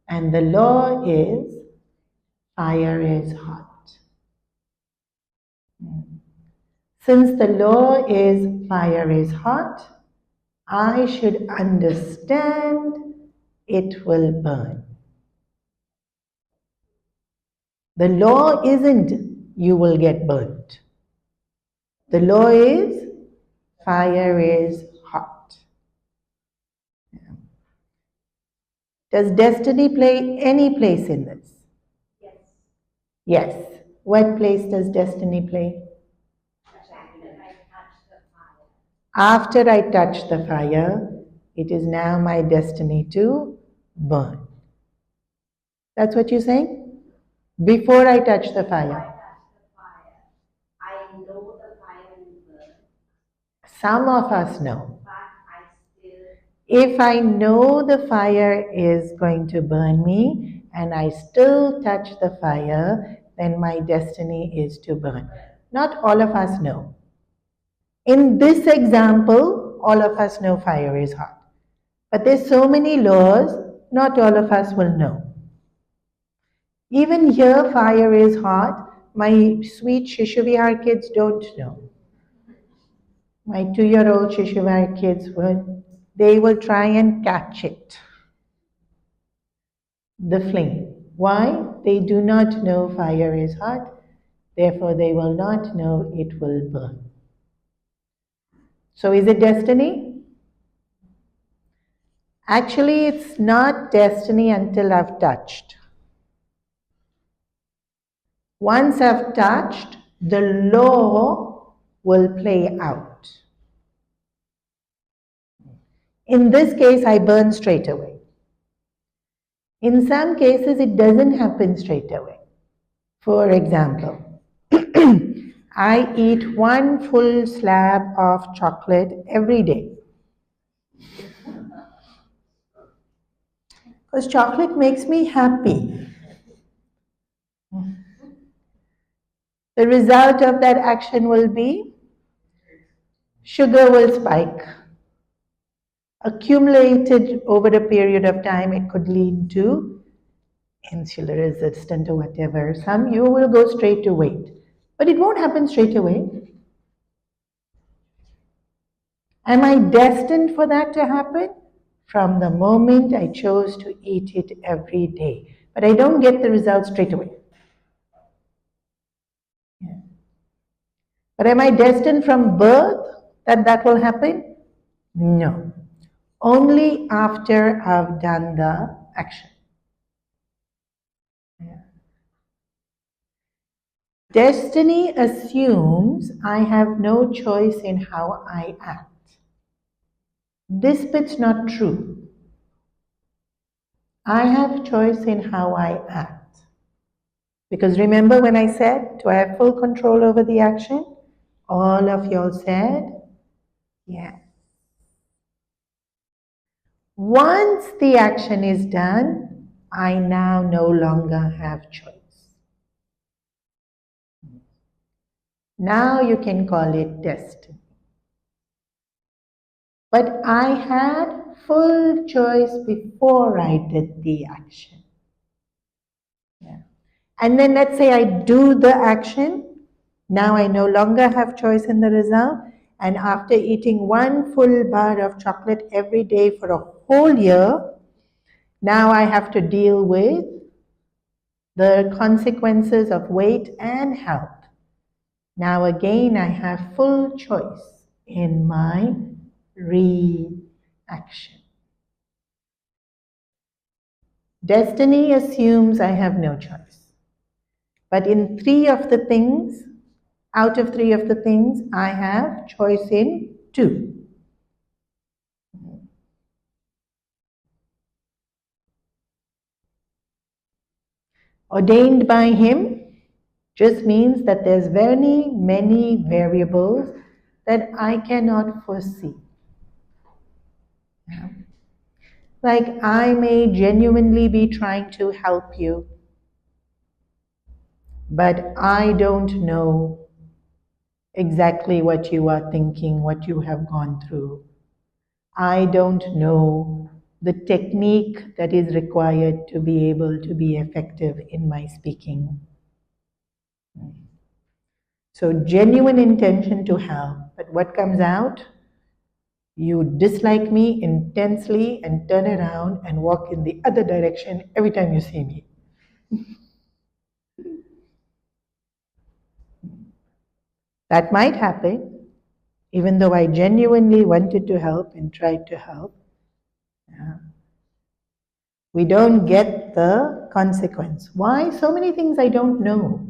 And the law is fire is hot. Since the law is fire is hot, I should understand it will burn. The law isn't you will get burnt. The law is fire is hot. Does destiny play any place in this? Yes. Yes. What place does destiny play? After I touch the fire, it is now my destiny to burn. That's what you're saying? Before I touch the fire. I know the fire will burn. Some of us know. But I still. If I know the fire is going to burn me and I still touch the fire, then my destiny is to burn. Not all of us know. In this example, all of us know fire is hot. But there's so many laws, not all of us will know. Even here, fire is hot. My sweet Shishuvihar kids don't know. My 2-year-old Shishuvihar kids they will try and catch it. The flame. Why? They do not know fire is hot, therefore they will not know it will burn. So is it destiny? Actually, it's not destiny until I've touched. Once I've touched, the law will play out. In this case, I burn straight away. In some cases, it doesn't happen straight away. For example, I eat one full slab of chocolate every day. Because chocolate makes me happy. The result of that action will be sugar will spike. Accumulated over a period of time, it could lead to insulin resistant or whatever. Some you will go straight to weight. But it won't happen straight away. Am I destined for that to happen? From the moment I chose to eat it every day. But I don't get the result straight away. Yeah. But am I destined from birth that that will happen? No. Only after I've done the action. Yeah. Destiny assumes I have no choice in how I act. This bit's not true. I have choice in how I act. Because remember when I said, do I have full control over the action? All of y'all said, yes. Once the action is done, I now no longer have choice. Now you can call it destiny. But I had full choice before I did the action. Yeah. And then let's say I do the action. Now I no longer have choice in the result. And after eating one full bar of chocolate every day for a whole year, now I have to deal with the consequences of weight and health. Now again, I have full choice in my reaction. Destiny assumes I have no choice. But in out of three of the things, I have choice in two. Ordained by him just means that there's very many variables that I cannot foresee. Yeah. Like I may genuinely be trying to help you, but I don't know exactly what you are thinking, what you have gone through. I don't know the technique that is required to be able to be effective in my speaking. So genuine intention to help, but what comes out? You dislike me intensely and turn around and walk in the other direction every time you see me. That might happen, even though I genuinely wanted to help and tried to help. Yeah. We don't get the consequence. Why? So many things I don't know.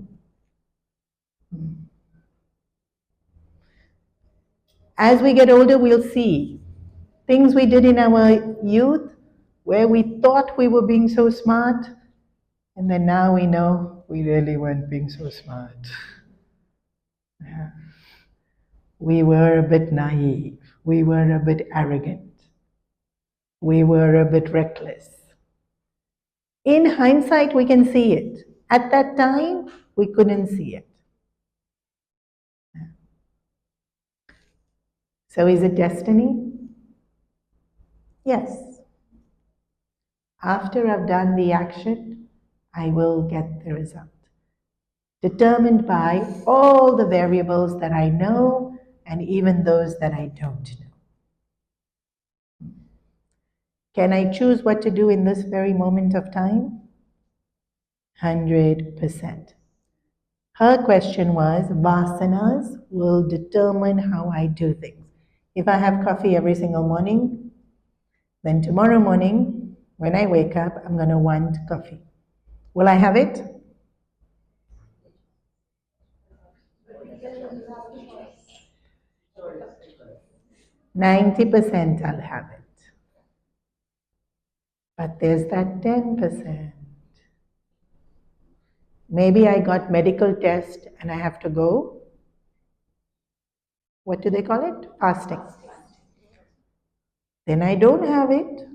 As we get older, we'll see things we did in our youth where we thought we were being so smart, and then now we know we really weren't being so smart. Yeah. We were a bit naive. We were a bit arrogant. We were a bit reckless. In hindsight, we can see it. At that time, we couldn't see it. So is it destiny? Yes. After I've done the action, I will get the result. Determined by all the variables that I know and even those that I don't know. Can I choose what to do in this very moment of time? 100%. Her question was, vasanas will determine how I do things. If I have coffee every single morning, then tomorrow morning, when I wake up, I'm going to want coffee. Will I have it? 90% I'll have it. But there's that 10%. Maybe I got medical test and I have to go. What do they call it? Fasting. Then I don't have it.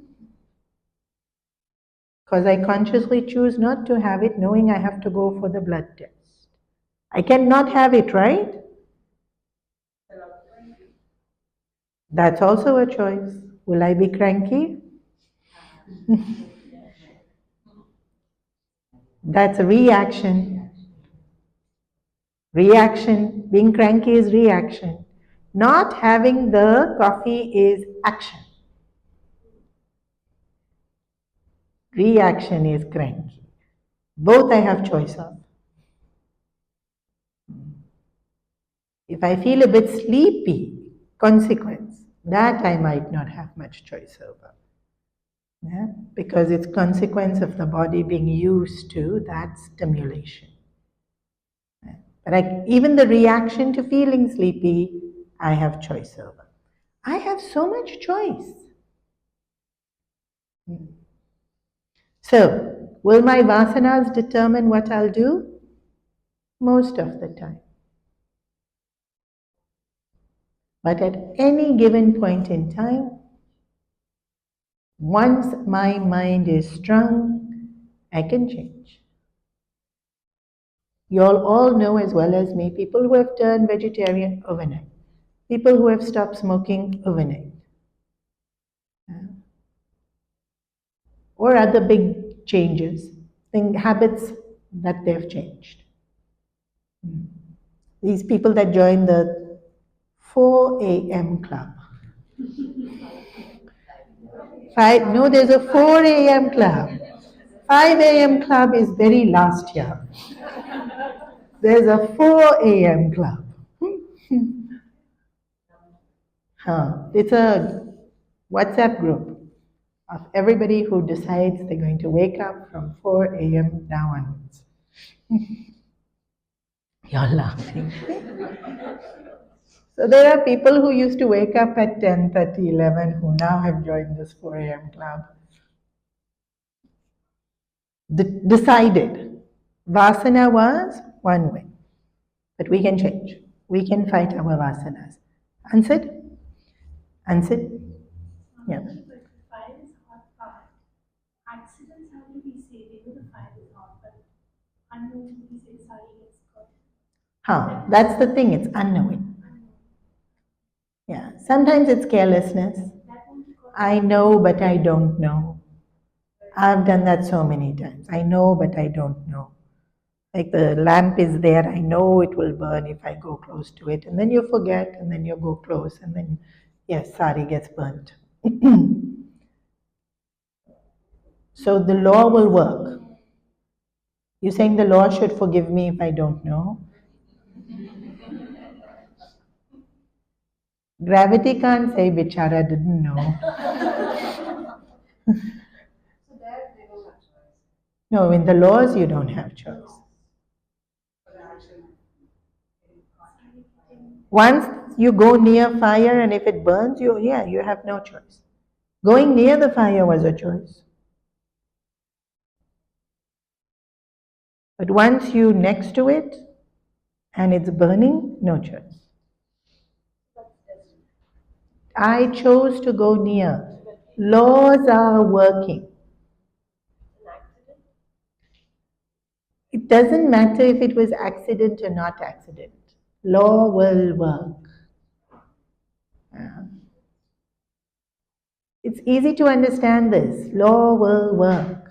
Because I consciously choose not to have it knowing I have to go for the blood test. I cannot have it, right? That's also a choice. Will I be cranky? That's a reaction. Reaction. Being cranky is reaction. Not having the coffee is action. Reaction is cranky. Both I have choice of. If I feel a bit sleepy, consequence, that I might not have much choice over. Yeah? Because it's consequence of the body being used to that stimulation. Yeah? But even the reaction to feeling sleepy, I have choice over. I have so much choice. So, will my vasanas determine what I'll do? Most of the time. But at any given point in time, once my mind is strong, I can change. You all know as well as me people who have turned vegetarian overnight, people who have stopped smoking overnight, or other big changes, habits that they've changed. These people that join the 4 a.m. club. No, there's a 4 a.m. club. 5 a.m. club is very last year. There's a 4 a.m. club. It's a WhatsApp group of everybody who decides they're going to wake up from 4 a.m. now onwards. You're laughing. So there are people who used to wake up at 10:30, 11 who now have joined this 4 a.m. club. Decided. Vasana was one way, but we can change. We can fight our vasanas. Answered? Answered? Yeah. But fire is hot part. Accidents, how do we say they know the fire is hot, but unknown we say Sari gets caught. That's the thing, it's unknowing. Yeah. Sometimes it's carelessness. I know, but I don't know. I've done that so many times. I know, but I don't know. Like the lamp is there, I know it will burn if I go close to it. And then you forget, and then you go close, and then, yes, sari gets burnt. So the law will work. You're saying the law should forgive me if I don't know? Gravity can't say, Bichara didn't know. No, in the laws you don't have choice. Once you go near fire and if it burns you, you have no choice. Going near the fire was a choice. But once you're next to it and it's burning, no choice. I chose to go near. Laws are working. It doesn't matter if it was accident or not accident. Law will work. It's easy to understand this. Law will work.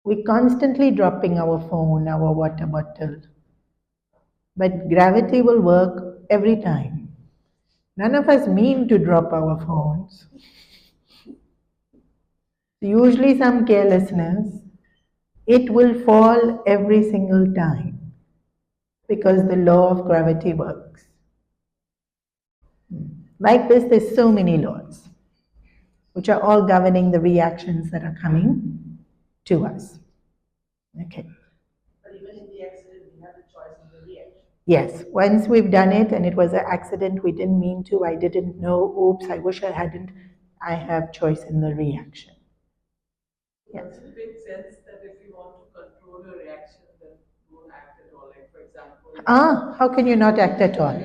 We're constantly dropping our phone, our water bottle. But gravity will work every time. None of us mean to drop our phones. Usually some carelessness. It will fall every single time because the law of gravity works. Like this, there's so many laws which are all governing the reactions that are coming to us. Okay. But even in the accident, we have the choice in the reaction. Yes, once we've done it and it was an accident, we didn't mean to, I didn't know, oops, I wish I hadn't, I have choice in the reaction. Yes. Does it make sense that if you want to control your reaction, then don't act at all? Like, for example... How can you not act at all?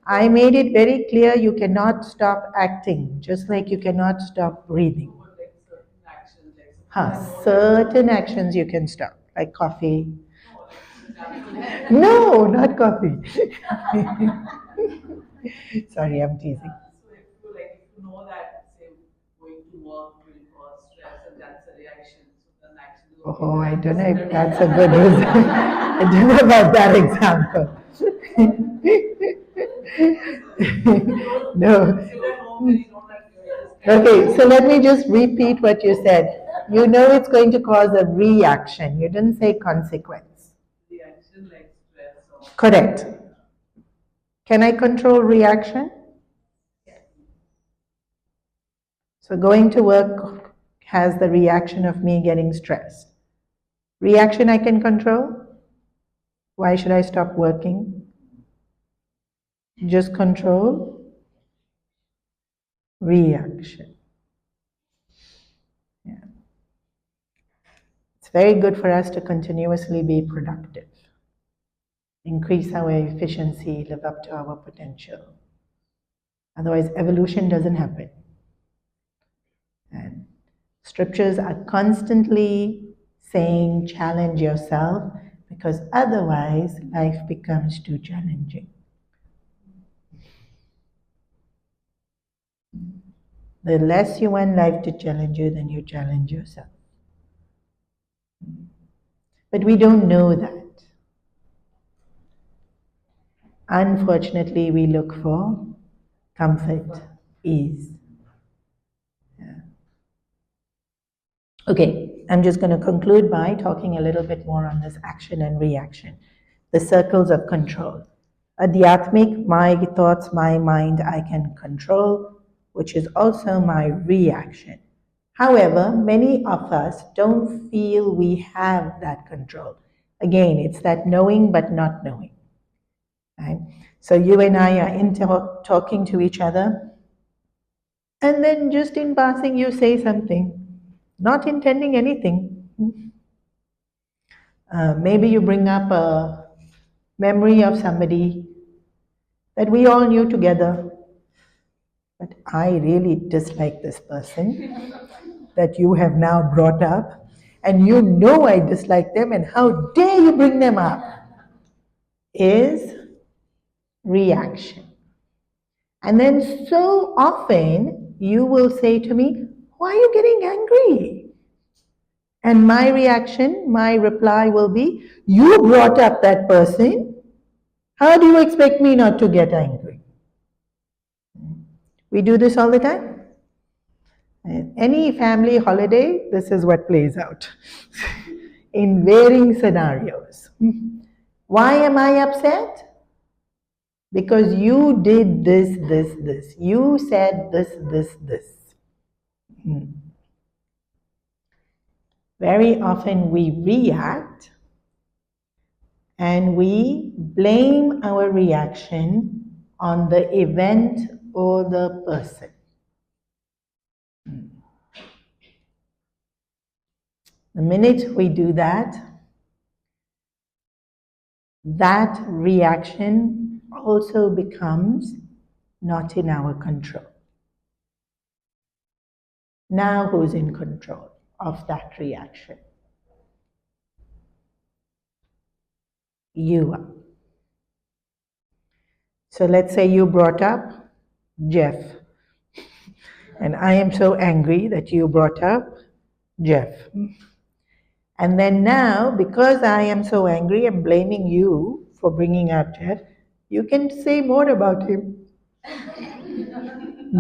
I made it very clear you cannot stop acting, just like you cannot stop breathing. Like certain actions, certain actions you can stop, like coffee. No, not coffee. Sorry, I'm teasing. So if you know that, say, going to work will cause stress and that's a reaction, so then actually... Oh, I don't know if that's a good reason. I don't know about that example. No. Okay, so let me just repeat what you said. You know it's going to cause a reaction. You didn't say consequence. Reaction like stress or... Correct. Can I control reaction? So going to work has the reaction of me getting stressed. Reaction I can control. Why should I stop working? Just control reaction. Yeah. It's very good for us to continuously be productive. Increase our efficiency, live up to our potential. Otherwise, evolution doesn't happen. And scriptures are constantly saying, challenge yourself, because otherwise life becomes too challenging. The less you want life to challenge you, then you challenge yourself. But we don't know that. Unfortunately, we look for comfort, ease. Yeah. Okay, I'm just going to conclude by talking a little bit more on this action and reaction, the circles of control. Adhyatmic, my thoughts, my mind, I can control, which is also my reaction. However, many of us don't feel we have that control. Again, it's that knowing but not knowing. Right? So you and I are talking to each other, and then just in passing you say something, not intending anything. Maybe you bring up a memory of somebody that we all knew together, but I really dislike this person that you have now brought up, and you know I dislike them, and how dare you bring them up, is reaction. And then so often you will say to me, why are you getting angry? And my reaction, my reply will be, you brought up that person. How do you expect me not to get angry? We do this all the time. Any family holiday, this is what plays out in varying scenarios. Why am I upset? Because you did this, this, this. You said this, this, this. Very often we react and we blame our reaction on the event or the person. The minute we do that, that reaction also becomes not in our control. Now who's in control of that reaction? You are. So let's say you brought up Jeff, and I am so angry that you brought up Jeff. And then now, because I am so angry, I'm blaming you for bringing up Jeff. You can say more about him.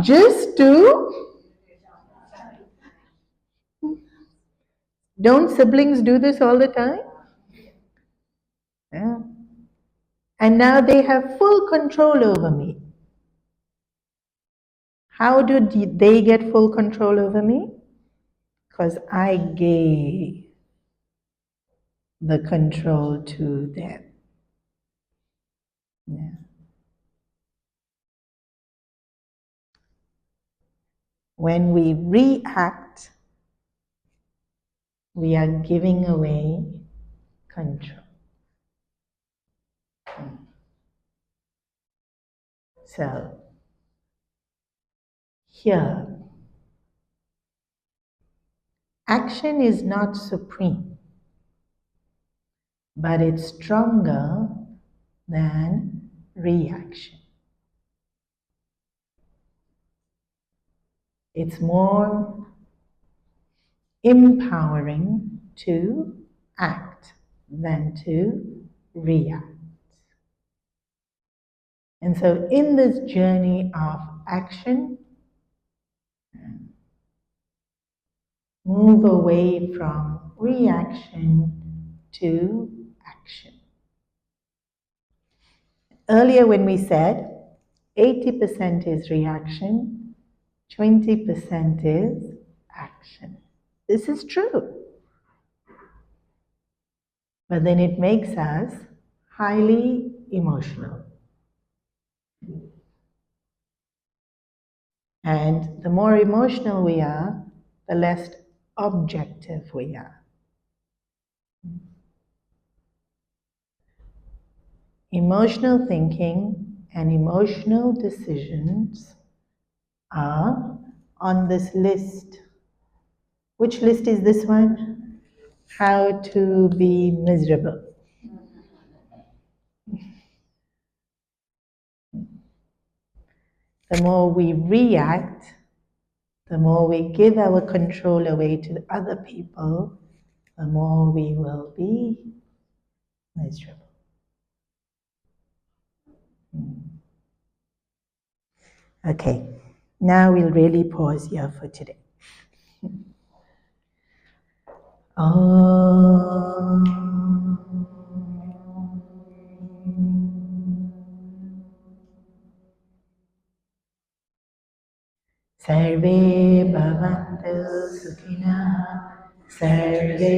Just to... Don't siblings do this all the time? Yeah. And now they have full control over me. How do they get full control over me? Because I gave the control to them. Yeah. When we react, we are giving away control. So, here, action is not supreme, but it's stronger than reaction. It's more empowering to act than to react. And so in this journey of action, move away from reaction to action. Earlier when we said 80% is reaction, 20% is action. This is true. But then it makes us highly emotional. And the more emotional we are, the less objective we are. Emotional thinking and emotional decisions are on this list. Which list is this one? How to be miserable. The more we react, the more we give our control away to other people, the more we will be miserable. Okay, now we'll really pause here for today. Sarve bhavantu sukhinah, sarve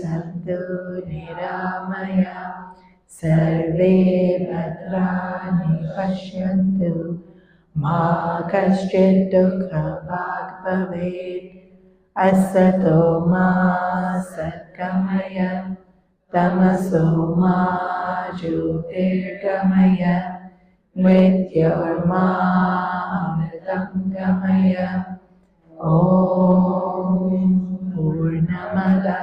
santu niramaya, sarve bhadrani pashyantu, ma kaschid dukha bhag bhavet, asato ma satgamaya, tamaso ma jyotirgamaya, Mrityorma Gamaya. Om Purnamada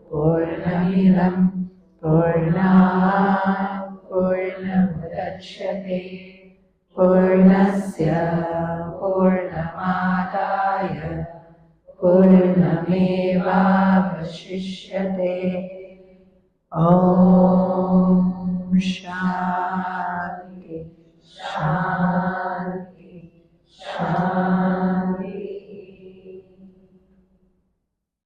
Purnamidam Purnat Purnamudachyate Purnasya Purnamadaya Purnameva Vashishyate. Om Shanti Shanti